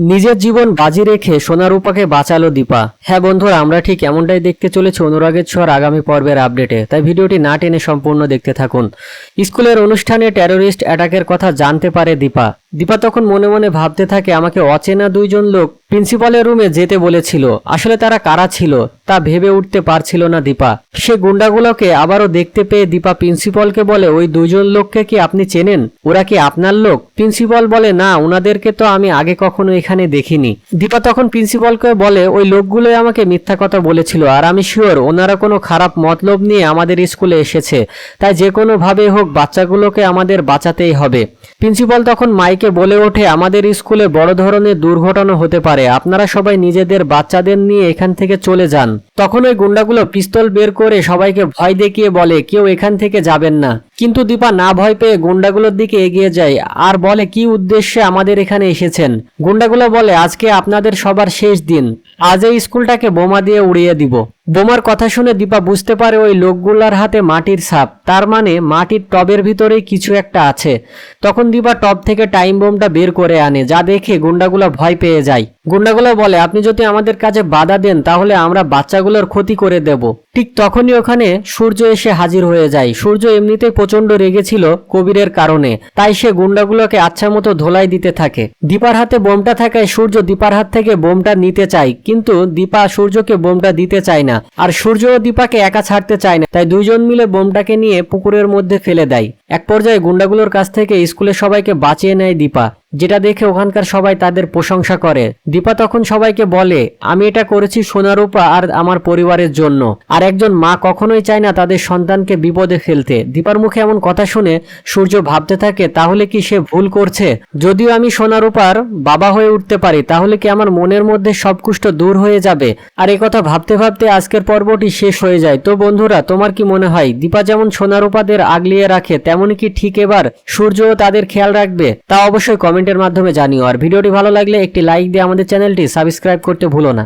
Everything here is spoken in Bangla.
নিজের জীবন বাজি রেখে সোনারূপাকে বাঁচালো দীপা। হ্যাঁ বন্ধুরা, আমরা ঠিক এমনটাই দেখতে চলেছি অনুরাগের ছোঁয়ার আগামী পর্বের আপডেটে, তাই ভিডিওটি না টেনে সম্পূর্ণ দেখতে থাকুন। স্কুলের অনুষ্ঠানে টেরোরিস্ট অ্যাটাকের কথা জানতে পারে দীপা। দীপা তখন মনে মনে ভাবতে থাকে, আমাকে অচেনা দুইজন লোক প্রিন্সিপালের রুমে যেতে বলেছিল। আসলে তারা কারা ছিল তা ভেবে উঠতে পারছিল না দীপা। সে গুন্ডাগুলোকে আবারও দেখতে পেয়ে দীপা প্রিন্সিপালকে বলে, ওই দুইজন লোককে কি আপনি চেনেন? ওরা কি আপনার লোক? প্রিন্সিপাল বলে, না, ওনাদেরকে তো আমি আগে কখনো এখানে দেখিনি। দীপা তখন প্রিন্সিপালকে বলে, ওই লোকগুলোই আমাকে মিথ্যা কথা বলেছিল, আর আমি শিওর ওনারা কোনো খারাপ মতলব নিয়ে আমাদের স্কুলে এসেছে, তাই যে কোনো ভাবে হোক বাচ্চাগুলোকে আমাদের বাঁচাতেই হবে। প্রিন্সিপাল তখন মাইকে বলে ওঠে, আমাদের স্কুলে বড় ধরনের দুর্ঘটনা হতে পারে, আপনারা সবাই নিজেদের বাচ্চাদের নিয়ে এখান থেকে চলে যান। তখন ওই গুন্ডাগুলো পিস্তল বের করে সবাইকে ভয় দেখিয়ে বলে, কেউ এখান থেকে যাবেন না। কিন্তু দীপা না ভয় পেয়ে গুন্ডাগুলোর দিকে এগিয়ে যায় আর বলে, কি উদ্দেশ্যে আমাদের এখানে এসেছেন? গুন্ডাগুলো বলে, আজকে আপনাদের সবার শেষ দিন, আজ এই স্কুলটাকে বোমা দিয়ে উড়িয়ে দিব। বোমার কথা শুনে দীপা বুঝতে পারে ওই লোকগুলার হাতে মাটির ছাপ, তার মানে মাটির টবের ভিতরেই কিছু একটা আছে। তখন দীপা টব থেকে টাইম বোমটা বের করে আনে, যা দেখে গুন্ডাগুলো ভয় পেয়ে যায়। গুন্ডাগুলো বলে, আপনি যদি আমাদের কাজে বাধা দেন তাহলে আমরা বাচ্চাগুলোর ক্ষতি করে দেব। ঠিক তখনই ওখানে সূর্য এসে হাজির হয়ে যায়। সূর্য এমনিতেই প্রচন্ড রেগেছিল কবিরের কারণে, তাই সে গুন্ডাগুলোকে আচ্ছা মতো ধোলাই দিতে থাকে। দীপার হাতে বোমটা থাকায় সূর্য দীপার হাত থেকে বোমটা নিতে চায়, কিন্তু দীপা সূর্যকে বোমটা দিতে চায় না, আর সূর্য ও দীপাকে একা ছাড়তে চায় না, তাই দুইজন মিলে বোমটাকে নিয়ে পুকুরের মধ্যে ফেলে দেয়। এক পর্যায়ে গুন্ডাগুলোর কাছ থেকে স্কুলের সবাইকে বাঁচিয়ে নেয় দীপা, যেটা দেখে ওখানকার সবাই তাদের প্রশংসা করে। দীপা তখন সবাইকে বলে, আমি এটা করেছি সোনারূপা আর আমার পরিবারের জন্য, আর একজন মা কখনোই চায় না তাদের সন্তানকে বিপদে ফেলতে। দীপার মুখে এমন কথা শুনে সূর্য ভাবতে থাকে, তাহলে কি সে ভুল করছে? যদিও আমি সোনারূপার বাবা হয়ে উঠতে পারি, তাহলে কি আমার মনের মধ্যে সব কুষ্ঠ দূর হয়ে যাবে? আর এই কথা ভাবতে ভাবতে আজকের পর্বটি শেষ হয়ে যায়। তো বন্ধুরা, তোমার কি মনে হয় দীপা যেমন সোনারূপাদের আগলিয়ে রাখে, তেমনই কি ঠিক এবার সূর্যও তাদের খেয়াল রাখবে? তা অবশ্যই কমেন্টের মাধ্যমে জানিও। আর ভিডিওটি ভালো লাগলে একটি লাইক দিয়ে আমাদের চ্যানেলটি সাবস্ক্রাইব করতে ভুলো না।